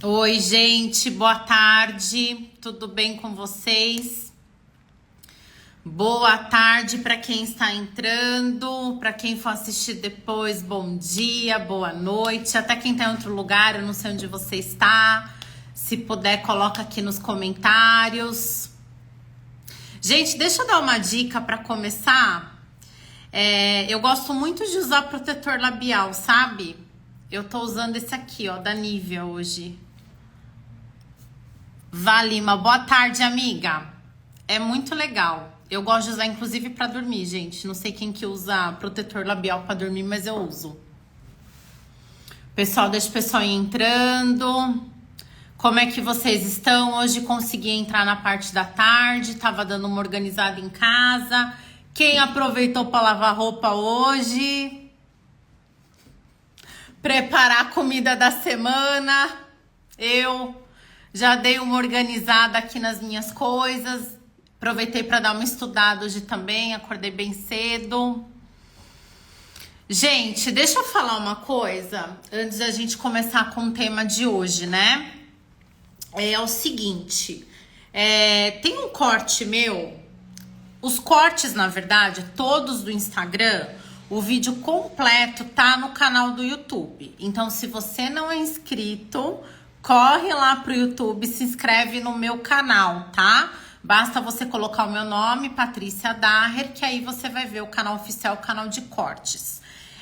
Oi, gente, boa tarde. Tudo bem com vocês? Boa tarde para quem está entrando, para quem for assistir depois, bom dia, boa noite. Até quem está em outro lugar, eu não sei onde você está. Se puder, coloca aqui nos comentários. Gente, deixa eu dar uma dica para começar. Eu gosto muito de usar protetor labial, sabe? Eu tô usando esse aqui, ó, da Nivea hoje. Valima, boa tarde, amiga. É muito legal. Eu gosto de usar, inclusive, pra dormir, gente. Não sei quem que usa protetor labial pra dormir, mas eu uso. Pessoal, deixa o pessoal ir entrando. Como é que vocês estão? Hoje consegui entrar na parte da tarde. Tava dando uma organizada em casa. Quem aproveitou pra lavar roupa hoje? Preparar a comida da semana. Eu já dei uma organizada aqui nas minhas coisas. Aproveitei para dar uma estudada hoje também. Acordei bem cedo. Gente, deixa eu falar uma coisa antes da gente começar com o tema de hoje, né? É o seguinte. Tem um corte meu. Os cortes, na verdade, todos do Instagram, o vídeo completo tá no canal do YouTube. Então, se você não é inscrito, corre lá pro YouTube, se inscreve no meu canal, tá? Basta você colocar o meu nome, Patrícia Daher, que aí você vai ver o canal oficial, o canal de cortes.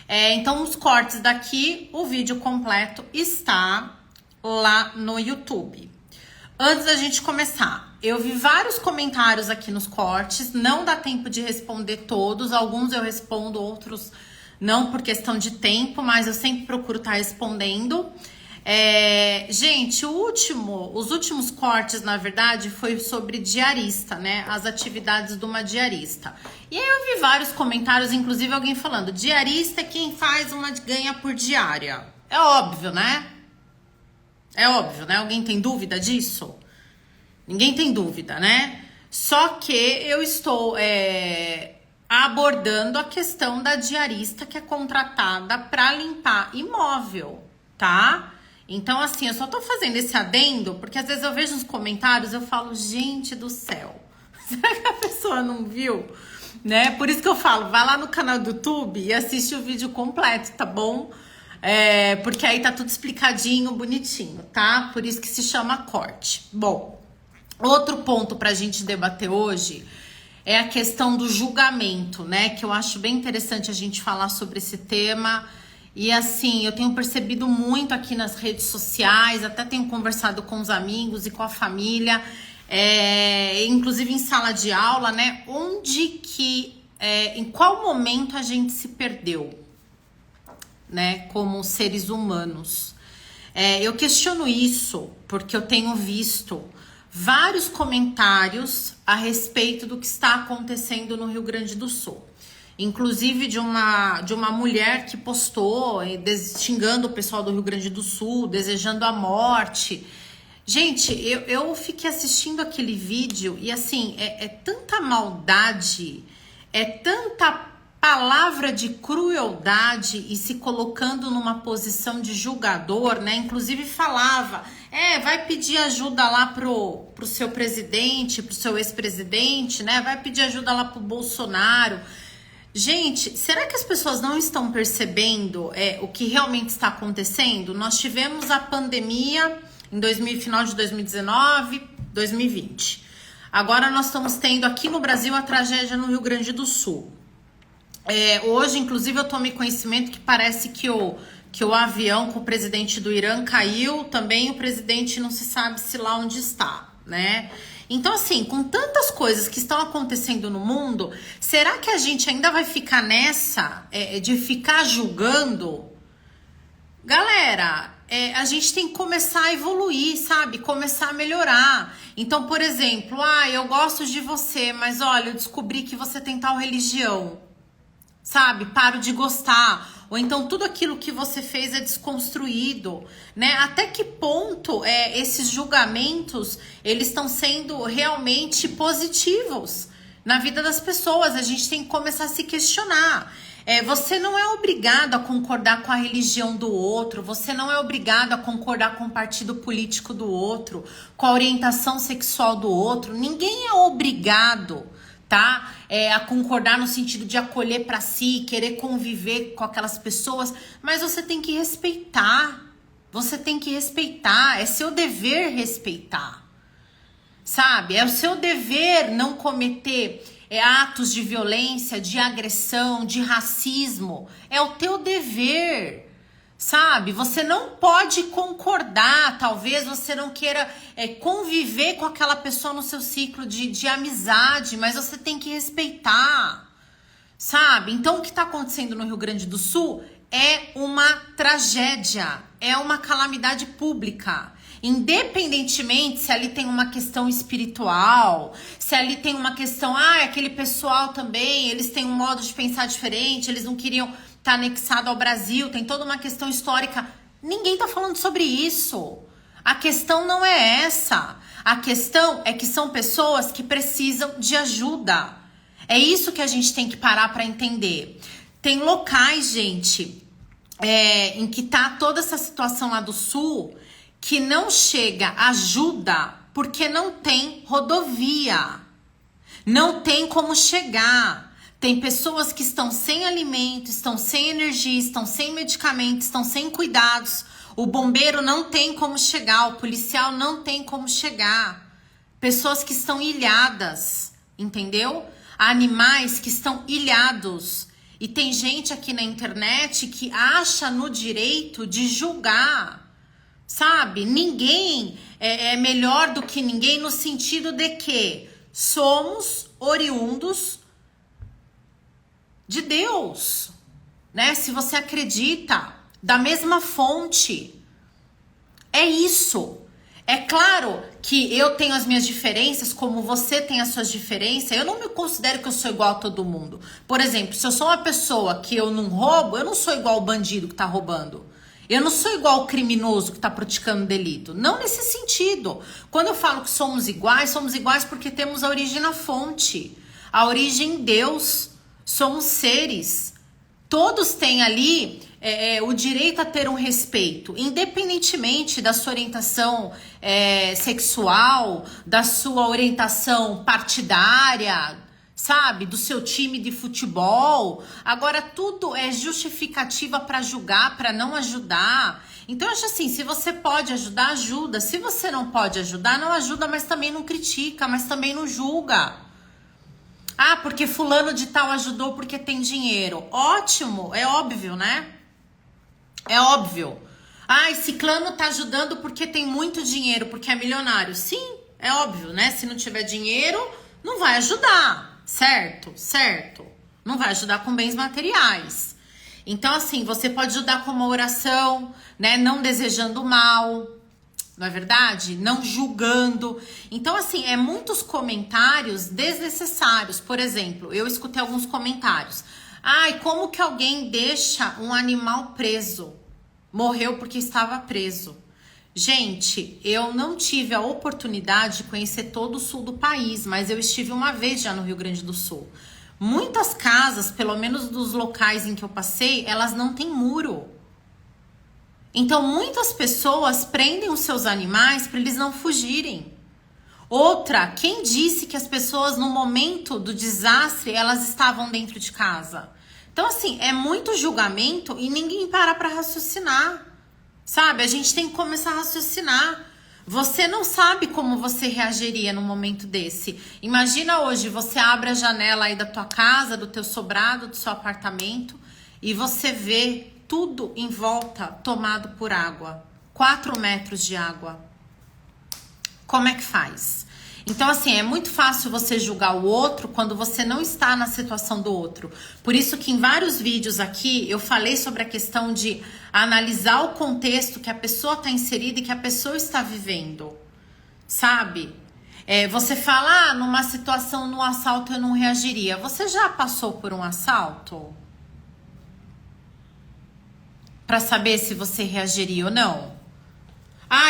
Então, os cortes daqui, o vídeo completo está lá no YouTube. Antes da gente começar, eu vi vários comentários aqui nos cortes, não dá tempo de responder todos, alguns eu respondo, outros não por questão de tempo, mas eu sempre procuro estar respondendo. Gente, os últimos cortes, na verdade, foi sobre diarista, né? As atividades de uma diarista. E aí eu vi vários comentários, inclusive alguém falando, diarista é quem faz uma ganha por diária. É óbvio, né? É óbvio, né? Alguém tem dúvida disso? Ninguém tem dúvida, né? Só que eu estou abordando a questão da diarista que é contratada para limpar imóvel, tá? Então, assim, eu só tô fazendo esse adendo porque às vezes eu vejo nos comentários, eu falo, gente do céu, será que a pessoa não viu? Né? Por isso que eu falo, vai lá no canal do YouTube e assiste o vídeo completo, tá bom? Porque aí tá tudo explicadinho, bonitinho, tá? Por isso que se chama corte. Bom, outro ponto pra gente debater hoje é a questão do julgamento, né? Que eu acho bem interessante a gente falar sobre esse tema. E assim, eu tenho percebido muito aqui nas redes sociais, até tenho conversado com os amigos e com a família, inclusive em sala de aula, né? Em qual momento a gente se perdeu, né? Como seres humanos. Eu questiono isso porque eu tenho visto vários comentários a respeito do que está acontecendo no Rio Grande do Sul. Inclusive de uma mulher que postou xingando o pessoal do Rio Grande do Sul, desejando a morte. Gente, eu fiquei assistindo aquele vídeo e assim, é tanta maldade, é tanta palavra de crueldade e se colocando numa posição de julgador, né? Inclusive falava, vai pedir ajuda lá pro seu presidente, pro seu ex-presidente, né? Vai pedir ajuda lá pro Bolsonaro. Gente, será que as pessoas não estão percebendo o que realmente está acontecendo? Nós tivemos a pandemia em final de 2019, 2020. Agora nós estamos tendo aqui no Brasil a tragédia no Rio Grande do Sul. Hoje, inclusive, eu tomei conhecimento que parece que o avião com o presidente do Irã caiu. Também o presidente não se sabe se lá onde está, né? Então, assim, com tantas coisas que estão acontecendo no mundo, será que a gente ainda vai ficar nessa de ficar julgando? Galera, a gente tem que começar a evoluir, sabe? Começar a melhorar. Então, por exemplo, eu gosto de você, mas olha, eu descobri que você tem tal religião. Sabe? Paro de gostar. Ou então tudo aquilo que você fez é desconstruído, né? Até que ponto esses julgamentos, eles estão sendo realmente positivos na vida das pessoas? A gente tem que começar a se questionar. Você não é obrigado a concordar com a religião do outro, você não é obrigado a concordar com o partido político do outro, com a orientação sexual do outro. Ninguém é obrigado, tá? A concordar no sentido de acolher para si, querer conviver com aquelas pessoas, mas você tem que respeitar. Você tem que respeitar, é seu dever respeitar. Sabe? É o seu dever não cometer atos de violência, de agressão, de racismo. É o teu dever, sabe? Você não pode concordar, talvez você não queira conviver com aquela pessoa no seu ciclo de amizade, mas você tem que respeitar, sabe? Então, o que está acontecendo no Rio Grande do Sul é uma tragédia, é uma calamidade pública. Independentemente se ali tem uma questão espiritual, se ali tem uma questão, aquele pessoal também, eles têm um modo de pensar diferente, eles não queriam estar anexado ao Brasil, tem toda uma questão histórica. Ninguém tá falando sobre isso. A questão não é essa. A questão é que são pessoas que precisam de ajuda. É isso que a gente tem que parar para entender. Tem locais, gente, em que tá toda essa situação lá do Sul, que não chega ajuda porque não tem rodovia, não tem como chegar. Tem pessoas que estão sem alimento, estão sem energia, estão sem medicamentos, estão sem cuidados. O bombeiro não tem como chegar, o policial não tem como chegar. Pessoas que estão ilhadas, entendeu? Animais que estão ilhados. E tem gente aqui na internet que acha no direito de julgar. Sabe? Ninguém é melhor do que ninguém no sentido de que somos oriundos de Deus, né? Se você acredita, da mesma fonte. É isso. É claro que eu tenho as minhas diferenças, como você tem as suas diferenças. Eu não me considero que eu sou igual a todo mundo. Por exemplo, se eu sou uma pessoa que eu não roubo, eu não sou igual o bandido que tá roubando. Eu não sou igual o criminoso que está praticando delito. Não nesse sentido. Quando eu falo que somos iguais porque temos a origem na fonte. A origem em Deus. Somos seres. Todos têm ali o direito a ter um respeito. Independentemente da sua orientação sexual, da sua orientação partidária, sabe? Do seu time de futebol. Agora, tudo é justificativa para julgar, para não ajudar. Então, eu acho assim, se você pode ajudar, ajuda. Se você não pode ajudar, não ajuda, mas também não critica, mas também não julga. Porque fulano de tal ajudou porque tem dinheiro. Ótimo, é óbvio, né? É óbvio. Ciclano tá ajudando porque tem muito dinheiro, porque é milionário. Sim, é óbvio, né? Se não tiver dinheiro, não vai ajudar. Certo, certo. Não vai ajudar com bens materiais. Então, assim, você pode ajudar com uma oração, né? Não desejando mal, não é verdade? Não julgando. Então, assim, muitos comentários desnecessários. Por exemplo, eu escutei alguns comentários. Como que alguém deixa um animal preso? Morreu porque estava preso. Gente, eu não tive a oportunidade de conhecer todo o sul do país, mas eu estive uma vez já no Rio Grande do Sul. Muitas casas, pelo menos dos locais em que eu passei, elas não têm muro. Então, muitas pessoas prendem os seus animais para eles não fugirem. Outra, quem disse que as pessoas no momento do desastre, elas estavam dentro de casa? Então, assim, é muito julgamento e ninguém para raciocinar. Sabe, a gente tem que começar a raciocinar. Você não sabe como você reagiria num momento desse. Imagina hoje, você abre a janela aí da tua casa, do teu sobrado, do seu apartamento, e você vê tudo em volta tomado por água. 4 metros de água. Como é que faz? Então, assim, é muito fácil você julgar o outro quando você não está na situação do outro. Por isso que em vários vídeos aqui eu falei sobre a questão de analisar o contexto que a pessoa está inserida e que a pessoa está vivendo. Sabe? Você fala, numa situação, no assalto eu não reagiria. Você já passou por um assalto? Para saber se você reagiria ou não?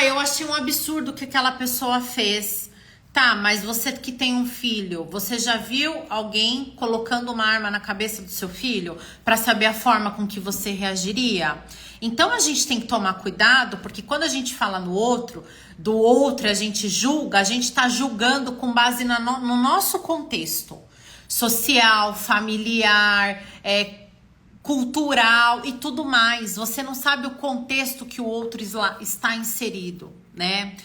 Eu achei um absurdo o que aquela pessoa fez. Tá, mas você que tem um filho, você já viu alguém colocando uma arma na cabeça do seu filho para saber a forma com que você reagiria? Então a gente tem que tomar cuidado, porque quando a gente fala no outro, do outro a gente julga, a gente está julgando com base no nosso contexto social, familiar, cultural e tudo mais. Você não sabe o contexto que o outro está inserido, né?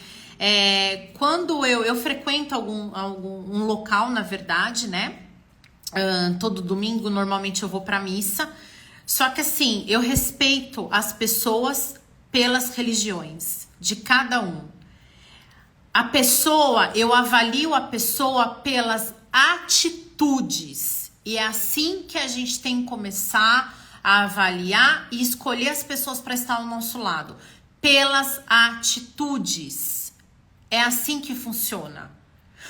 Quando eu frequento um local, na verdade, né? Todo domingo, normalmente eu vou pra missa. Só que assim, eu respeito as pessoas pelas religiões de cada um. Eu avalio a pessoa pelas atitudes. E é assim que a gente tem que começar a avaliar e escolher as pessoas para estar ao nosso lado. Pelas atitudes. É assim que funciona.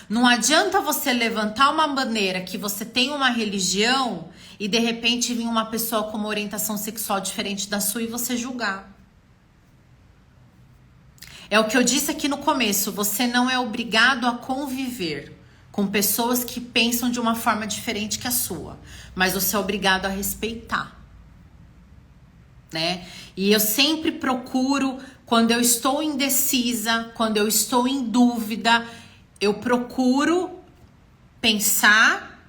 Não adianta você levantar uma bandeira que você tem uma religião e de repente vir uma pessoa com uma orientação sexual diferente da sua e você julgar. É o que eu disse aqui no começo, você não é obrigado a conviver com pessoas que pensam de uma forma diferente que a sua, mas você é obrigado a respeitar, né? E eu sempre procuro, quando eu estou indecisa, quando eu estou em dúvida, eu procuro pensar,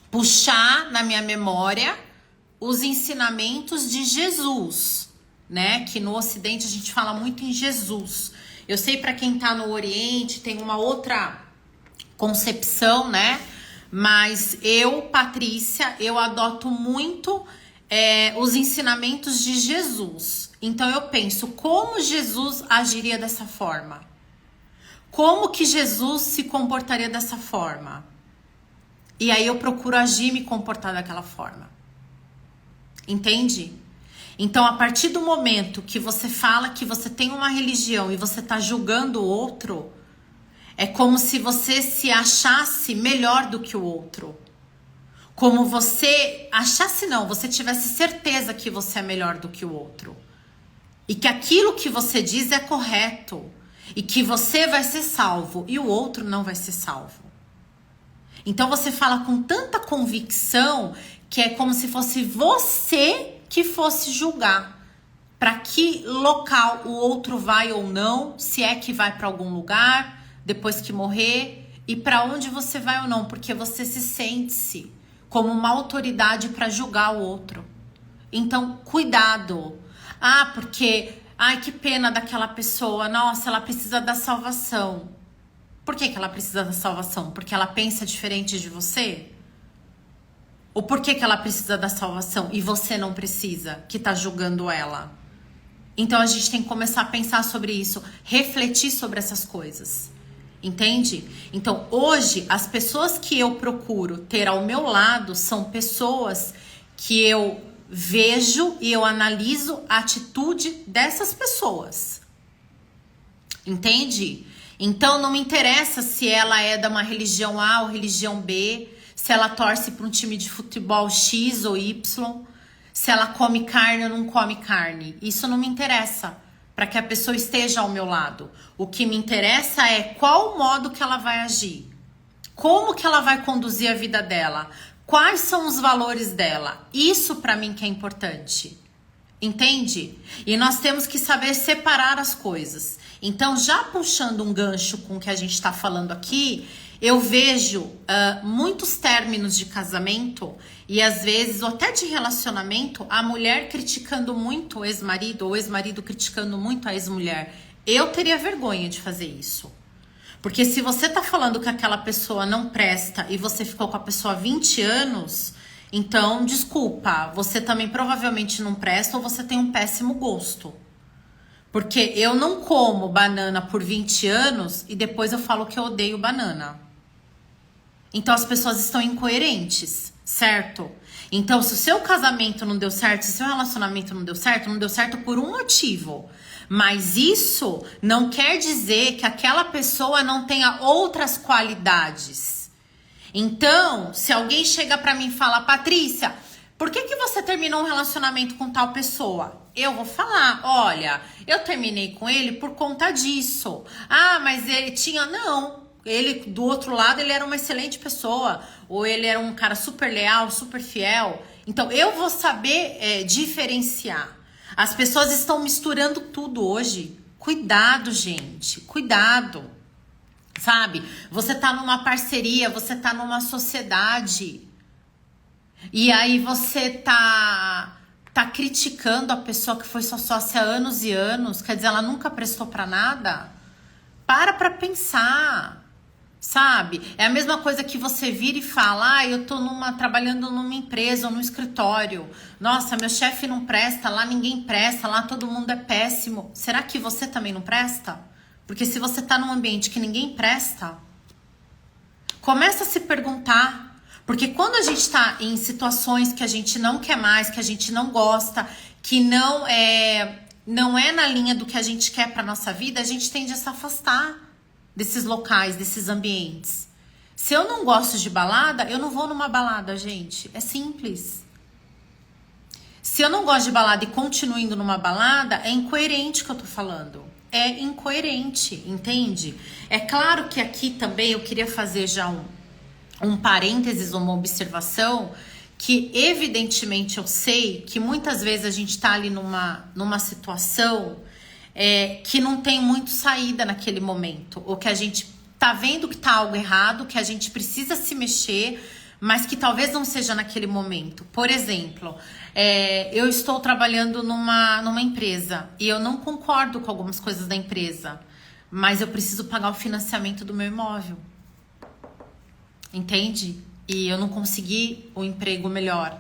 puxar na minha memória os ensinamentos de Jesus, né? Que no Ocidente a gente fala muito em Jesus. Eu sei para quem tá no Oriente tem uma outra concepção, né? Mas eu, Patrícia, eu adoto muito os ensinamentos de Jesus. Então eu penso, como Jesus agiria dessa forma? Como que Jesus se comportaria dessa forma? E aí eu procuro agir e me comportar daquela forma. Entende? Então, a partir do momento que você fala que você tem uma religião e você tá julgando o outro, é como se você se achasse melhor do que o outro. Como você achasse não, você tivesse certeza que você é melhor do que o outro. E que aquilo que você diz é correto. E que você vai ser salvo e o outro não vai ser salvo. Então você fala com tanta convicção que é como se fosse você que fosse julgar para que local o outro vai ou não, se é que vai para algum lugar depois que morrer e para onde você vai ou não, porque você se sente como uma autoridade para julgar o outro. Então, cuidado. Porque ai, que pena daquela pessoa. Nossa, ela precisa da salvação. Por que ela precisa da salvação? Porque ela pensa diferente de você? Ou por que ela precisa da salvação e você não precisa, que tá julgando ela? Então a gente tem que começar a pensar sobre isso, refletir sobre essas coisas. Entende? Então hoje as pessoas que eu procuro ter ao meu lado são pessoas que eu vejo e eu analiso a atitude dessas pessoas. Entende? Então não me interessa se ela é de uma religião A ou religião B, se ela torce para um time de futebol X ou Y, se ela come carne ou não come carne. Isso não me interessa para que a pessoa esteja ao meu lado. O que me interessa é qual o modo que ela vai agir. Como que ela vai conduzir a vida dela. Quais são os valores dela. Isso para mim que é importante. Entende? E nós temos que saber separar as coisas. Então, já puxando um gancho com o que a gente está falando aqui, eu vejo muitos términos de casamento e às vezes, ou até de relacionamento, a mulher criticando muito o ex-marido ou o ex-marido criticando muito a ex-mulher. Eu teria vergonha de fazer isso. Porque se você tá falando que aquela pessoa não presta e você ficou com a pessoa há 20 anos, então, desculpa, você também provavelmente não presta ou você tem um péssimo gosto. Porque eu não como banana por 20 anos e depois eu falo que eu odeio banana. Então as pessoas estão incoerentes, certo? Então se o seu casamento não deu certo, se o seu relacionamento não deu certo por um motivo. Mas isso não quer dizer que aquela pessoa não tenha outras qualidades. Então, se alguém chega pra mim e fala, Patrícia, por que você terminou um relacionamento com tal pessoa? Eu vou falar, olha, eu terminei com ele por conta disso. Mas ele tinha... Não, ele do outro lado ele era uma excelente pessoa, ou ele era um cara super leal, super fiel. Então eu vou saber diferenciar. As pessoas estão misturando tudo hoje. Cuidado, gente, cuidado. Sabe? Você tá numa parceria, você tá numa sociedade. E aí você tá criticando a pessoa que foi sua sócia há anos e anos, quer dizer, ela nunca prestou pra nada. Pra pensar, sabe? É a mesma coisa que você vira e fala, eu tô trabalhando numa empresa ou num escritório. Nossa, meu chefe não presta, lá ninguém presta, lá todo mundo é péssimo. Será que você também não presta? Porque se você tá num ambiente que ninguém presta, começa a se perguntar. Porque quando a gente tá em situações que a gente não quer mais, que a gente não gosta, que não é na linha do que a gente quer pra nossa vida, a gente tende a se afastar desses locais, desses ambientes. Se eu não gosto de balada, eu não vou numa balada, gente. É simples. Se eu não gosto de balada e continuo indo numa balada, é incoerente o que eu tô falando. É incoerente, entende? É claro que aqui também eu queria fazer já um parênteses, uma observação, que evidentemente eu sei que muitas vezes a gente tá ali numa situação que não tem muito saída naquele momento, ou que a gente tá vendo que tá algo errado, que a gente precisa se mexer, mas que talvez não seja naquele momento. Por exemplo, eu estou trabalhando numa empresa e eu não concordo com algumas coisas da empresa, mas eu preciso pagar o financiamento do meu imóvel. Entende? E eu não consegui o emprego melhor.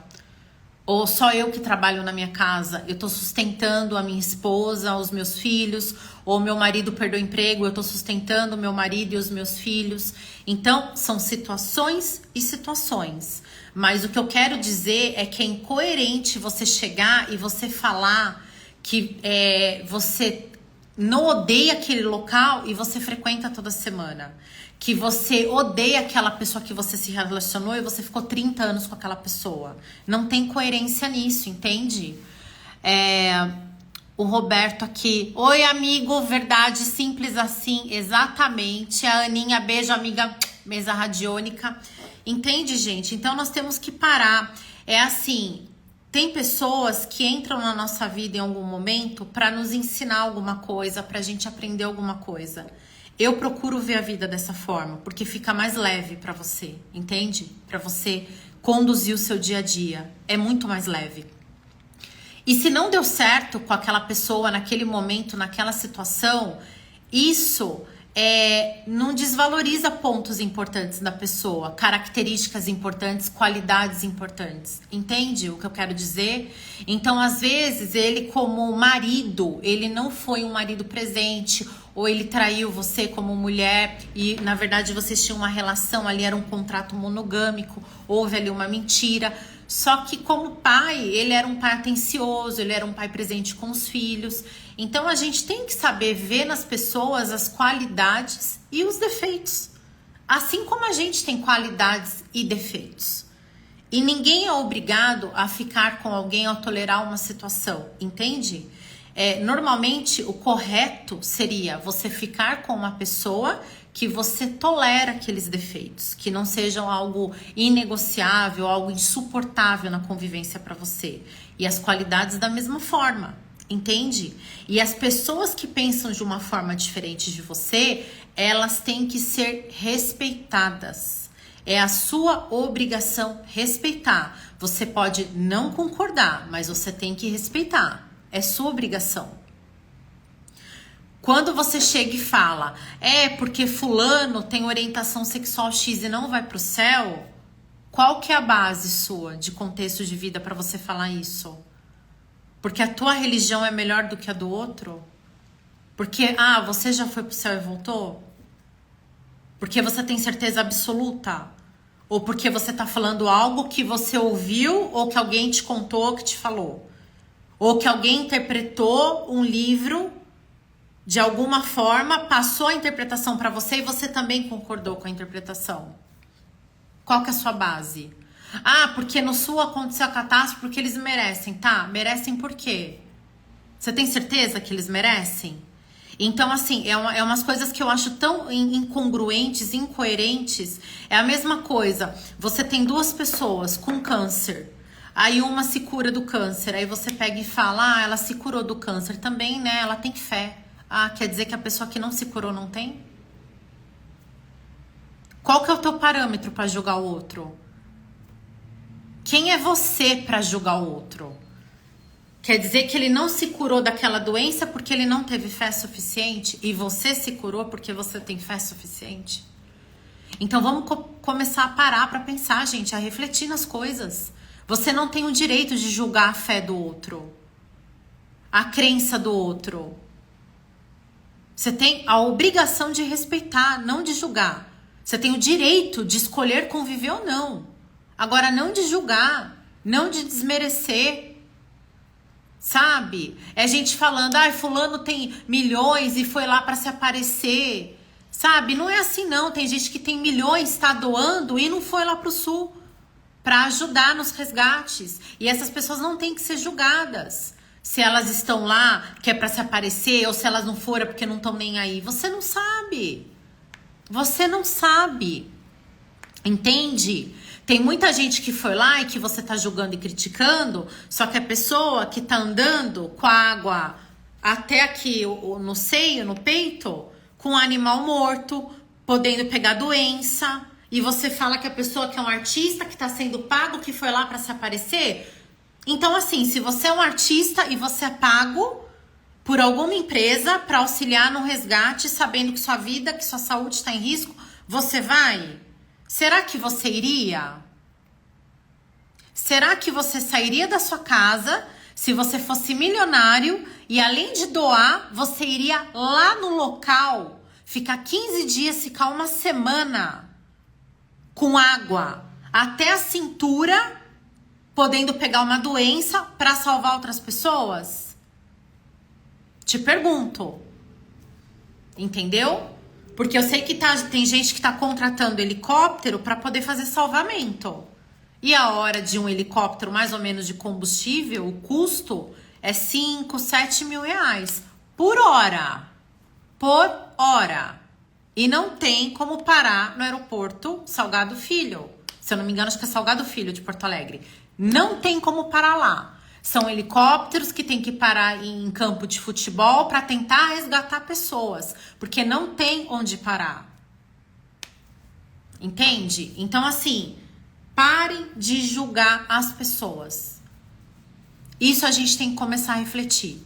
Ou só eu que trabalho na minha casa, eu tô sustentando a minha esposa, os meus filhos, ou meu marido perdeu o emprego, eu tô sustentando o meu marido e os meus filhos. Então, são situações e situações. Mas o que eu quero dizer é que é incoerente você chegar e você falar que você não odeia aquele local e você frequenta toda semana. Que você odeia aquela pessoa que você se relacionou e você ficou 30 anos com aquela pessoa. Não tem coerência nisso, entende? O Roberto aqui. Oi, amigo, verdade, simples assim, exatamente. A Aninha, beijo, amiga, mesa radiônica. Entende, gente? Então nós temos que parar. É assim, tem pessoas que entram na nossa vida em algum momento para nos ensinar alguma coisa, pra gente aprender alguma coisa. Eu procuro ver a vida dessa forma, porque fica mais leve pra você, entende? Pra você conduzir o seu dia a dia. É muito mais leve. E se não deu certo com aquela pessoa naquele momento, naquela situação, isso não desvaloriza pontos importantes da pessoa, características importantes, qualidades importantes. Entende o que eu quero dizer? Então, às vezes, ele como marido, ele não foi um marido presente, ou ele traiu você como mulher e, na verdade, vocês tinham uma relação ali, era um contrato monogâmico, houve ali uma mentira. Só que como pai, ele era um pai atencioso, ele era um pai presente com os filhos. Então a gente tem que saber ver nas pessoas as qualidades e os defeitos. Assim como a gente tem qualidades e defeitos. E ninguém é obrigado a ficar com alguém ou tolerar uma situação, entende? Normalmente o correto seria você ficar com uma pessoa que você tolera aqueles defeitos, que não sejam algo inegociável, algo insuportável na convivência para você. E as qualidades da mesma forma, entende? E as pessoas que pensam de uma forma diferente de você, elas têm que ser respeitadas. É a sua obrigação respeitar. Você pode não concordar, mas você tem que respeitar. É sua obrigação. Quando você chega e fala, porque fulano tem orientação sexual X e não vai pro céu, qual que é a base sua de contexto de vida para você falar isso? Porque a tua religião é melhor do que a do outro? Porque, você já foi pro céu e voltou? Porque você tem certeza absoluta? Ou porque você tá falando algo que você ouviu ou que alguém te contou, que te falou? Ou que alguém interpretou um livro de alguma forma, passou a interpretação para você e você também concordou com a interpretação? Qual que é a sua base? Porque no Sul aconteceu a catástrofe porque eles merecem, tá? Merecem por quê? Você tem certeza que eles merecem? Então, assim, é umas coisas que eu acho tão incongruentes, incoerentes. É a mesma coisa. Você tem duas pessoas com câncer. Aí uma se cura do câncer. Aí você pega e fala, ela se curou do câncer também, né? Ela tem fé. Ah, quer dizer que a pessoa que não se curou não tem? Qual que é o teu parâmetro para julgar o outro? Quem é você para julgar o outro? Quer dizer que ele não se curou daquela doença porque ele não teve fé suficiente e você se curou porque você tem fé suficiente? Então vamos começar a parar para pensar, gente, a refletir nas coisas. Você não tem o direito de julgar a fé do outro, a crença do outro. Você tem a obrigação de respeitar, não de julgar. Você tem o direito de escolher conviver ou não. Agora, não de julgar, não de desmerecer. Sabe? É gente falando, fulano tem milhões e foi lá para se aparecer. Sabe? Não é assim não. Tem gente que tem milhões, está doando e não foi lá pro sul para ajudar nos resgates. E essas pessoas não têm que ser julgadas. Se elas estão lá, que é para se aparecer, ou se elas não foram porque não estão nem aí. Você não sabe. Você não sabe. Entende? Tem muita gente que foi lá e que você tá julgando e criticando, só que a pessoa que tá andando com a água até aqui no seio, no peito, com um animal morto, podendo pegar doença, e você fala que a pessoa que é um artista, que tá sendo pago, que foi lá para se aparecer. Então, assim, se você é um artista e você é pago por alguma empresa para auxiliar no resgate, sabendo que sua vida, que sua saúde está em risco, você vai? Será que você iria? Será que você sairia da sua casa se você fosse milionário e além de doar, você iria lá no local, ficar 15 dias, ficar uma semana com água até a cintura, podendo pegar uma doença para salvar outras pessoas? Te pergunto. Entendeu? Porque eu sei que tem gente que tá contratando helicóptero para poder fazer salvamento. E a hora de um helicóptero, mais ou menos, de combustível, o custo é 5, 7 mil reais por hora. Por hora. E não tem como parar no aeroporto Salgado Filho. Se eu não me engano, acho que é Salgado Filho de Porto Alegre. Não tem como parar lá. São helicópteros que tem que parar em campo de futebol para tentar resgatar pessoas, porque não tem onde parar. Entende? Então, assim, parem de julgar as pessoas. Isso a gente tem que começar a refletir.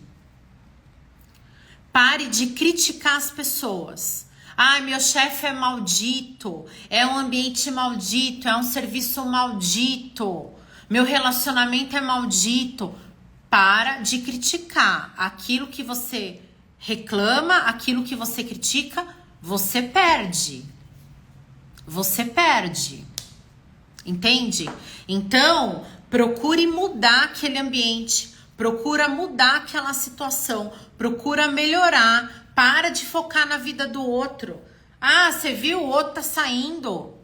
Pare de criticar as pessoas. Meu chefe é maldito, é um ambiente maldito, é um serviço maldito. Meu relacionamento é maldito. Para de criticar. Aquilo que você reclama, aquilo que você critica, você perde. Você perde. Entende? Então, procure mudar aquele ambiente. Procura mudar aquela situação. Procura melhorar. Para de focar na vida do outro. Você viu? O outro tá saindo.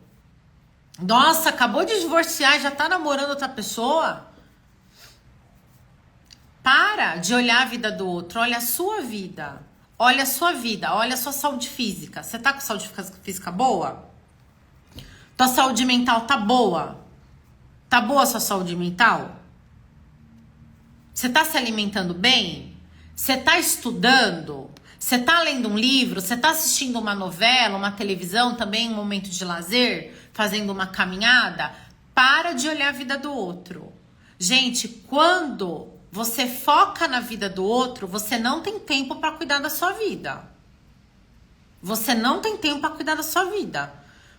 Nossa, acabou de divorciar e já tá namorando outra pessoa? Para de olhar a vida do outro, olha a sua vida. Olha a sua vida, olha a sua saúde física. Você tá com saúde física boa? Tua saúde mental tá boa? Tá boa a sua saúde mental? Você tá se alimentando bem? Você tá estudando? Você tá lendo um livro? Você tá assistindo uma novela, uma televisão, também um momento de lazer? Fazendo uma caminhada? Para de olhar a vida do outro. Gente, quando você foca na vida do outro, você não tem tempo para cuidar da sua vida. Você não tem tempo para cuidar da sua vida.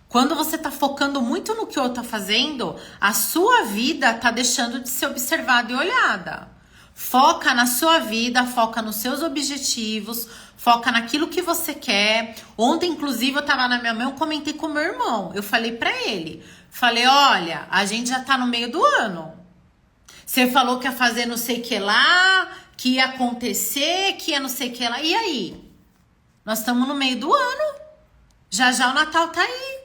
Quando você tá focando muito no que o outro tá fazendo, a sua vida tá deixando de ser observada e olhada. Foca na sua vida, foca nos seus objetivos, foca naquilo que você quer. Ontem, inclusive, eu tava na minha mãe, eu comentei com meu irmão. Eu falei pra ele, olha, a gente já tá no meio do ano. Você falou que ia fazer não sei o que lá, que ia acontecer, que ia não sei o que lá. E aí? Nós estamos no meio do ano. Já já o Natal tá aí.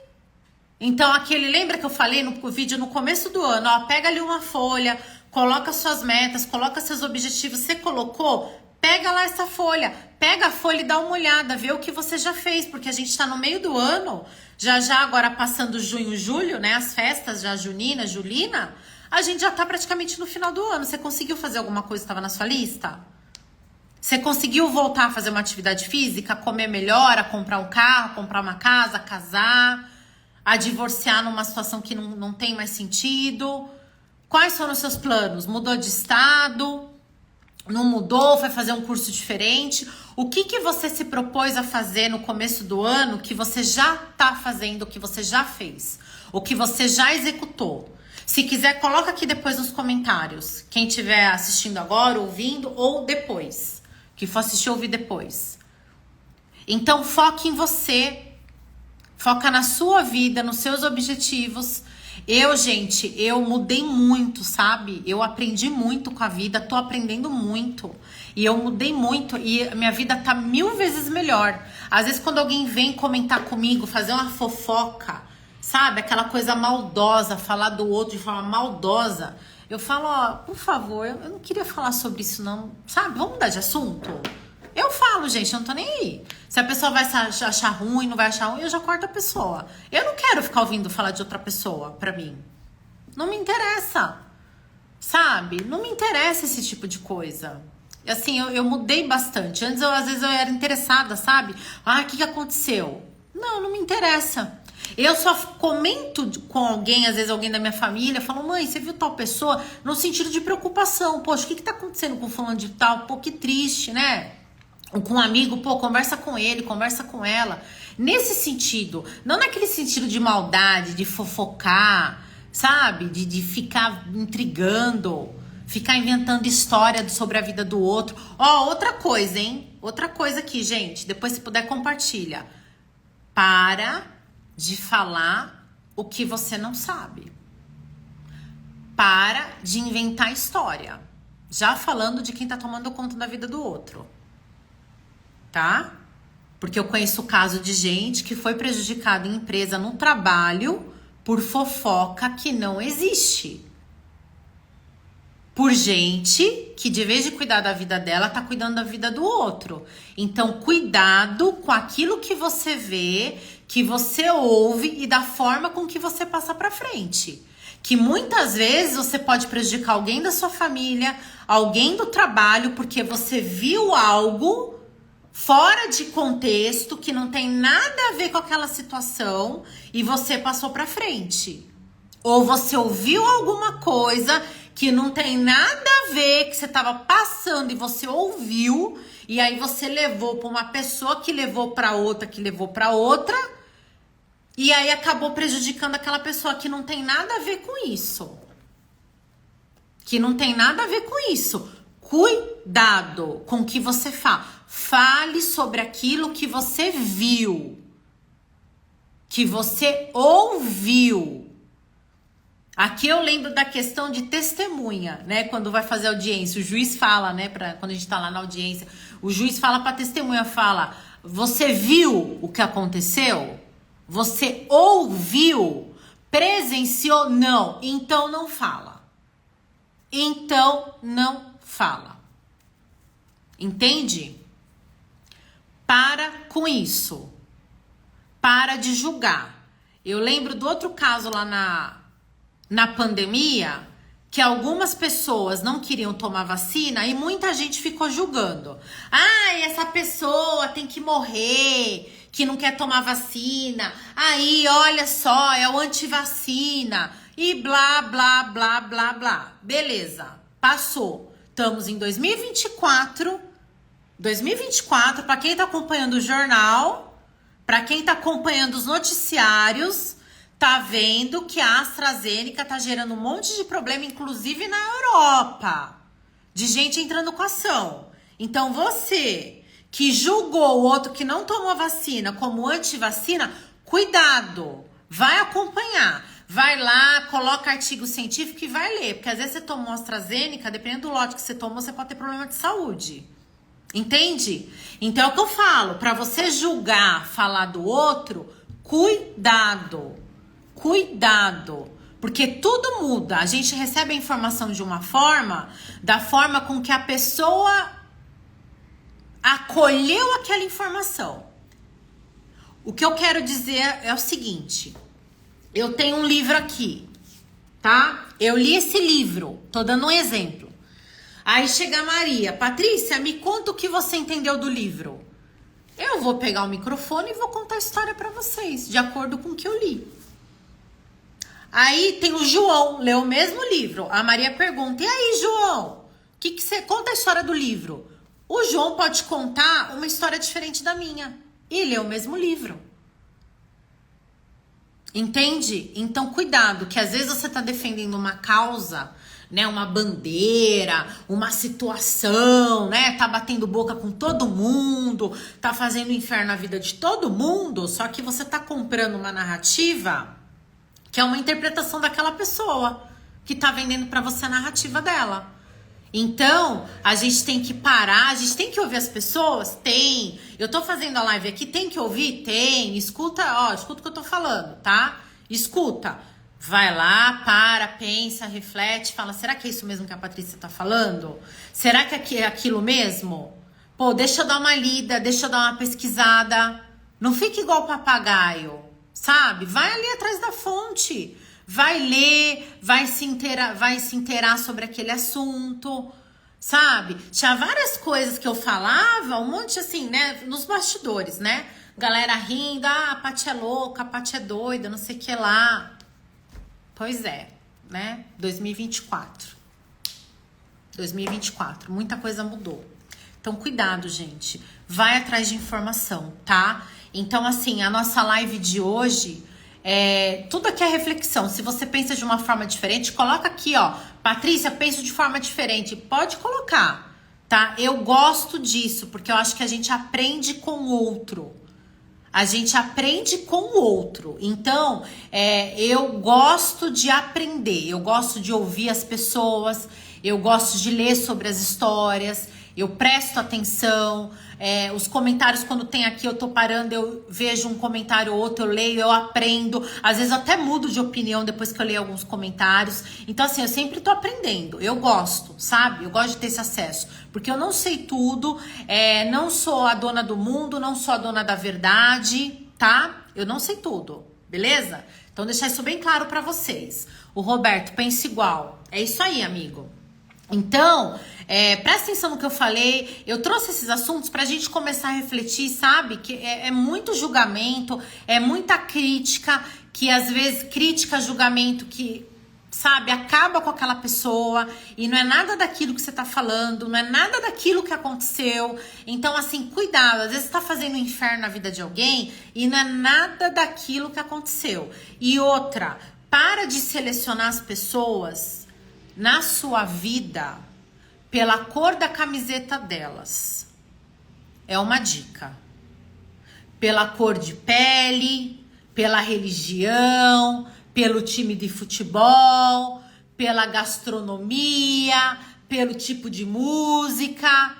Então, lembra que eu falei no vídeo no começo do ano? Pega ali uma folha, coloca suas metas, coloca seus objetivos. Você colocou? Pega lá essa folha, pega a folha e dá uma olhada, vê o que você já fez, porque a gente tá no meio do ano, já agora passando junho, julho, né, as festas já junina, julina, a gente já tá praticamente no final do ano. Você conseguiu fazer alguma coisa que estava na sua lista? Você conseguiu voltar a fazer uma atividade física, a comer melhor, a comprar um carro, comprar uma casa, a casar, a divorciar numa situação que não tem mais sentido? Quais foram os seus planos? Mudou de estado? Não mudou? Foi fazer um curso diferente? O que você se propôs a fazer no começo do ano que você já tá fazendo, o que você já fez? O que você já executou? Se quiser, coloca aqui depois nos comentários. Quem estiver assistindo agora, ouvindo ou depois. Que for assistir ou ouvir depois. Então, foque em você. Foca na sua vida, nos seus objetivos. Gente, eu mudei muito, sabe? Eu aprendi muito com a vida, tô aprendendo muito. E eu mudei muito e a minha vida tá 1000 vezes melhor. Às vezes quando alguém vem comentar comigo, fazer uma fofoca, sabe? Aquela coisa maldosa, falar do outro de forma maldosa. Eu falo, ó, por favor, eu não queria falar sobre isso não, sabe? Vamos mudar de assunto? Eu falo, gente, eu não tô nem aí. Se a pessoa vai achar ruim, não vai achar ruim, eu já corto a pessoa. Eu não quero ficar ouvindo falar de outra pessoa pra mim. Não me interessa, sabe? Não me interessa esse tipo de coisa. Assim, eu mudei bastante. Antes, às vezes, eu era interessada, sabe? Ah, o que aconteceu? Não me interessa. Eu só comento com alguém, às vezes alguém da minha família, falo, mãe, você viu tal pessoa? No sentido de preocupação. Poxa, o que tá acontecendo com o fulano de tal? Pô, que triste, né? Ou com um amigo, pô, conversa com ele, conversa com ela. Nesse sentido, não naquele sentido de maldade, de fofocar, sabe? De ficar intrigando, ficar inventando história sobre a vida do outro. Ó, outra coisa, hein? Outra coisa aqui, gente. Depois, se puder, compartilha. Para de falar o que você não sabe. Para de inventar história. Já falando de quem tá tomando conta da vida do outro. Tá? Porque eu conheço o caso de gente que foi prejudicada em empresa no trabalho por fofoca que não existe. Por gente que, de vez de cuidar da vida dela, tá cuidando da vida do outro. Então, cuidado com aquilo que você vê, que você ouve e da forma com que você passa pra frente. Que muitas vezes você pode prejudicar alguém da sua família, alguém do trabalho, porque você viu algo fora de contexto, que não tem nada a ver com aquela situação e você passou pra frente. Ou você ouviu alguma coisa que não tem nada a ver, que você tava passando e você ouviu, e aí você levou pra uma pessoa que levou pra outra, que levou pra outra, e aí acabou prejudicando aquela pessoa que não tem nada a ver com isso. Que não tem nada a ver com isso. Cuidado com o que você fala. Fale sobre aquilo que você viu, que você ouviu. Aqui eu lembro da questão de testemunha, né? Quando vai fazer audiência, o juiz fala, né? Quando a gente tá lá na audiência, o juiz fala pra testemunha, fala, você viu o que aconteceu? Você ouviu? Presenciou? Não. Então não fala. Então não fala. Entende? Para com isso. Para de julgar. Eu lembro do outro caso lá na pandemia, que algumas pessoas não queriam tomar vacina e muita gente ficou julgando. Ai, essa pessoa tem que morrer, que não quer tomar vacina. Aí, olha só, é o antivacina. E blá, blá, blá, blá, blá. Beleza, passou. Estamos em 2024. 2024, para quem tá acompanhando o jornal, para quem tá acompanhando os noticiários, tá vendo que a AstraZeneca tá gerando um monte de problema, inclusive na Europa, de gente entrando com ação. Então você que julgou o outro que não tomou a vacina como antivacina, cuidado, vai acompanhar. Vai lá, coloca artigo científico e vai ler, porque às vezes você tomou AstraZeneca, dependendo do lote que você tomou, você pode ter problema de saúde. Entende? Então é o que eu falo, para você julgar, falar do outro, cuidado. Cuidado, porque tudo muda. A gente recebe a informação de uma forma, da forma com que a pessoa acolheu aquela informação. O que eu quero dizer é o seguinte. Eu tenho um livro aqui, tá? Eu li esse livro, tô dando um exemplo. Aí chega a Maria, Patrícia, me conta o que você entendeu do livro. Eu vou pegar o microfone e vou contar a história pra vocês, de acordo com o que eu li. Aí tem o João, leu o mesmo livro. A Maria pergunta, e aí, João? Que você conta a história do livro? O João pode contar uma história diferente da minha. E leu o mesmo livro. Entende? Então, cuidado, que às vezes você tá defendendo uma causa, né? Uma bandeira, uma situação, né? Tá batendo boca com todo mundo, tá fazendo inferno na vida de todo mundo, só que você tá comprando uma narrativa que é uma interpretação daquela pessoa que tá vendendo pra você a narrativa dela. Então, a gente tem que parar, a gente tem que ouvir as pessoas? Tem. Eu tô fazendo a live aqui, tem que ouvir? Tem. Escuta, ó, escuta o que eu tô falando, tá? Escuta. Vai lá, para, pensa, reflete, fala, será que é isso mesmo que a Patrícia tá falando? Será que é aquilo mesmo? Pô, deixa eu dar uma lida, deixa eu dar uma pesquisada. Não fique igual o papagaio, sabe? Vai ali atrás da fonte. Vai ler, vai se inteirar sobre aquele assunto, sabe? Tinha várias coisas que eu falava, um monte assim, né? Nos bastidores, né? Galera rindo, a Paty é louca, a Paty é doida, não sei o que lá. Pois é, né? 2024. 2024, muita coisa mudou. Então, cuidado, gente. Vai atrás de informação, tá? Então, assim, a nossa live de hoje... tudo aqui é reflexão. Se você pensa de uma forma diferente, coloca aqui, ó. Patrícia, penso de forma diferente. Pode colocar, tá? Eu gosto disso, porque eu acho que a gente aprende com o outro. A gente aprende com o outro. Então, eu gosto de aprender. Eu gosto de ouvir as pessoas. Eu gosto de ler sobre as histórias. Eu presto atenção. Os comentários, quando tem aqui, eu tô parando, eu vejo um comentário ou outro, eu leio, eu aprendo. Às vezes eu até mudo de opinião depois que eu leio alguns comentários. Então, assim, eu sempre tô aprendendo. Eu gosto, sabe? Eu gosto de ter esse acesso. Porque eu não sei tudo, não sou a dona do mundo, não sou a dona da verdade, tá? Eu não sei tudo, beleza? Então, deixar isso bem claro pra vocês. O Roberto, pensa igual. É isso aí, amigo. Então, presta atenção no que eu falei. Eu trouxe esses assuntos pra gente começar a refletir, sabe? Que é muito julgamento, é muita crítica, que às vezes crítica, julgamento que, sabe, acaba com aquela pessoa e não é nada daquilo que você tá falando, não é nada daquilo que aconteceu. Então, assim, cuidado, às vezes você tá fazendo um inferno na vida de alguém e não é nada daquilo que aconteceu. E outra, para de selecionar as pessoas na sua vida pela cor da camiseta delas. É uma dica. Pela cor de pele, pela religião, pelo time de futebol, pela gastronomia, pelo tipo de música.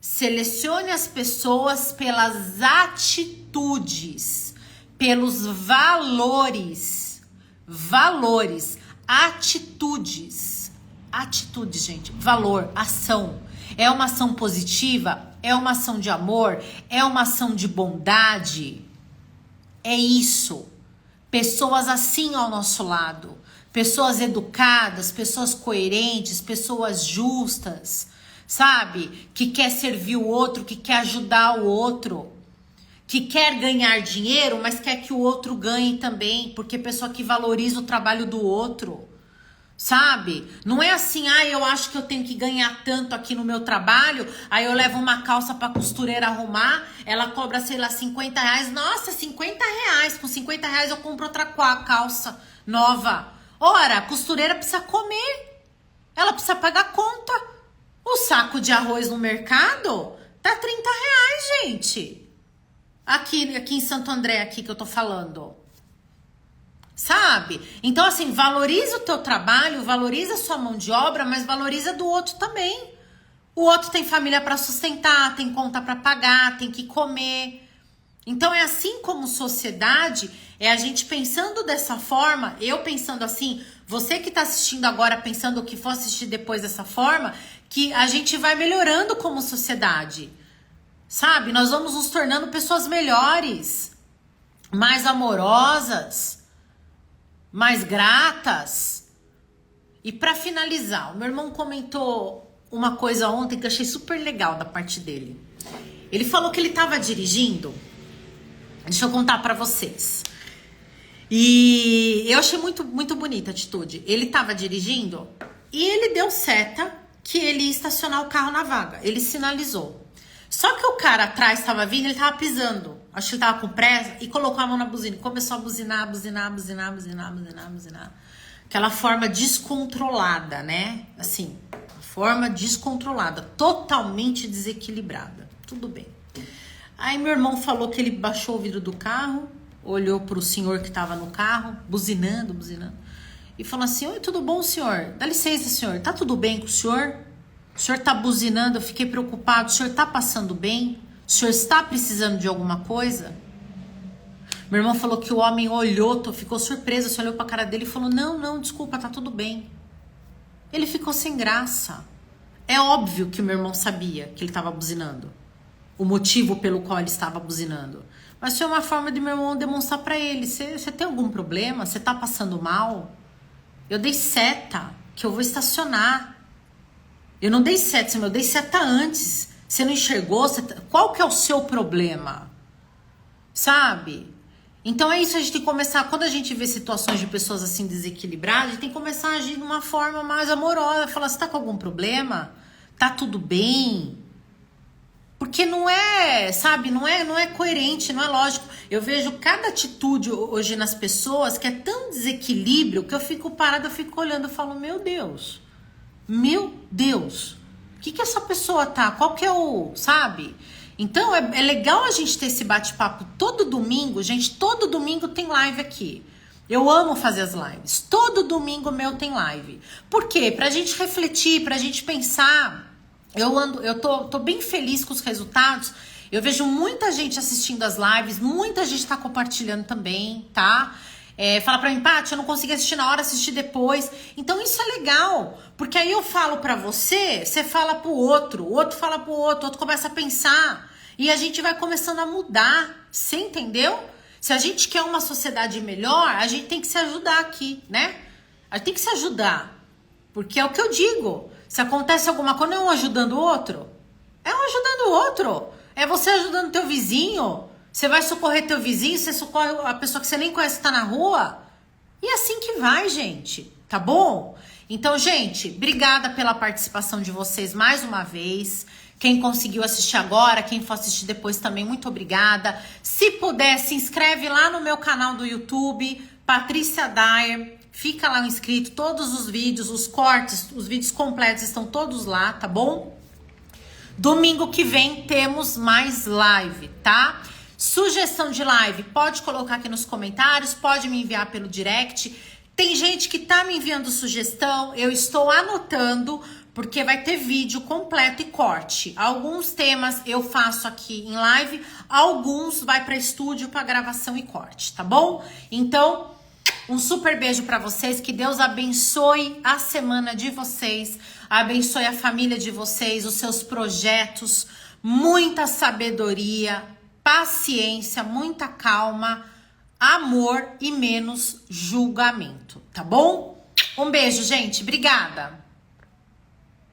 Selecione as pessoas pelas atitudes, pelos valores. Valores. Atitudes, gente, valor, ação. É uma ação positiva? É uma ação de amor? É uma ação de bondade? É isso. Pessoas assim ao nosso lado. Pessoas educadas, pessoas coerentes, pessoas justas, sabe? Que quer servir o outro, que quer ajudar o outro. Que quer ganhar dinheiro, mas quer que o outro ganhe também, porque pessoa que valoriza o trabalho do outro, sabe? Não é assim, eu acho que eu tenho que ganhar tanto aqui no meu trabalho, aí eu levo uma calça pra costureira arrumar, ela cobra, sei lá, 50 reais, nossa, 50 reais, com 50 reais eu compro outra calça nova. Ora, a costureira precisa comer, ela precisa pagar conta. O saco de arroz no mercado tá 30 reais, gente. Aqui em Santo André, aqui que eu tô falando. Sabe? Então, assim, valoriza o teu trabalho, valoriza a sua mão de obra, mas valoriza do outro também. O outro tem família para sustentar, tem conta para pagar, tem que comer. Então, é assim como sociedade, é a gente pensando dessa forma, eu pensando assim, você que tá assistindo agora pensando que for assistir depois dessa forma, que a gente vai melhorando como sociedade. sabe? Nós vamos nos tornando pessoas melhores, mais amorosas, mais gratas. E para finalizar, o meu irmão comentou uma coisa ontem que eu achei super legal da parte dele. Ele falou que ele estava dirigindo. Deixa eu contar para vocês. E eu achei muito, muito bonita a atitude. Ele estava dirigindo e ele deu seta que ele ia estacionar o carro na vaga. Ele sinalizou. Só que o cara atrás estava vindo, ele estava pisando. Acho que ele estava com pressa e colocou a mão na buzina. E começou a buzinar. Aquela forma descontrolada, né? Assim, forma descontrolada, totalmente desequilibrada. Tudo bem. Aí meu irmão falou que ele baixou o vidro do carro, olhou pro senhor que estava no carro, buzinando, e falou assim: oi, tudo bom, senhor? Dá licença, senhor, tá tudo bem com o senhor? O senhor tá buzinando, eu fiquei preocupado, o senhor tá passando bem? O senhor está precisando de alguma coisa? Meu irmão falou que o homem olhou, ficou surpreso, você olhou pra cara dele e falou: não, desculpa, tá tudo bem. Ele ficou sem graça. É óbvio que o meu irmão sabia que ele estava buzinando, o motivo pelo qual ele estava buzinando. Mas foi uma forma de meu irmão demonstrar pra ele: você tem algum problema? Você tá passando mal? Eu dei seta que eu vou estacionar. Eu não dei seta, eu dei seta antes. Você não enxergou? Qual que é o seu problema? Sabe? Então é isso, a gente tem que começar, quando a gente vê situações de pessoas assim desequilibradas, a gente tem que começar a agir de uma forma mais amorosa, falar: você tá com algum problema? Tá tudo bem? Porque não é, sabe, não é coerente, não é lógico. Eu vejo cada atitude hoje nas pessoas que é tão desequilíbrio que eu fico parada, eu fico olhando, eu falo: meu Deus, o que essa pessoa tá? Qual que é o, sabe? Então é legal a gente ter esse bate-papo todo domingo, gente. Todo domingo tem live aqui. Eu amo fazer as lives. Todo domingo meu tem live. Por quê? Pra gente refletir, pra gente pensar. Eu tô bem feliz com os resultados. Eu vejo muita gente assistindo as lives, muita gente tá compartilhando também, tá? Fala pra mim: Paty, eu não consegui assistir na hora, assistir depois. Então isso é legal, porque aí eu falo pra você, você fala pro outro, o outro fala pro outro, o outro começa a pensar e a gente vai começando a mudar, você entendeu? Se a gente quer uma sociedade melhor, a gente tem que se ajudar aqui, né? A gente tem que se ajudar, porque é o que eu digo: se acontece alguma coisa, não é um ajudando o outro, é um ajudando o outro, é você ajudando teu vizinho. Você vai socorrer teu vizinho, você socorre a pessoa que você nem conhece que tá na rua. E assim que vai, gente. Tá bom? Então, gente, obrigada pela participação de vocês mais uma vez. Quem conseguiu assistir agora, quem for assistir depois também, muito obrigada. Se puder, se inscreve lá no meu canal do YouTube, Patrícia Dyer. Fica lá inscrito, todos os vídeos, os cortes, os vídeos completos estão todos lá, tá bom? Domingo que vem temos mais live, tá? Sugestão de live, pode colocar aqui nos comentários, pode me enviar pelo direct. Tem gente que tá me enviando sugestão, eu estou anotando, porque vai ter vídeo completo e corte. Alguns temas eu faço aqui em live, alguns vai para estúdio para gravação e corte, tá bom? Então, um super beijo para vocês, que Deus abençoe a semana de vocês, abençoe a família de vocês, os seus projetos, muita sabedoria, paciência, muita calma, amor e menos julgamento, tá bom? Um beijo, gente. Obrigada.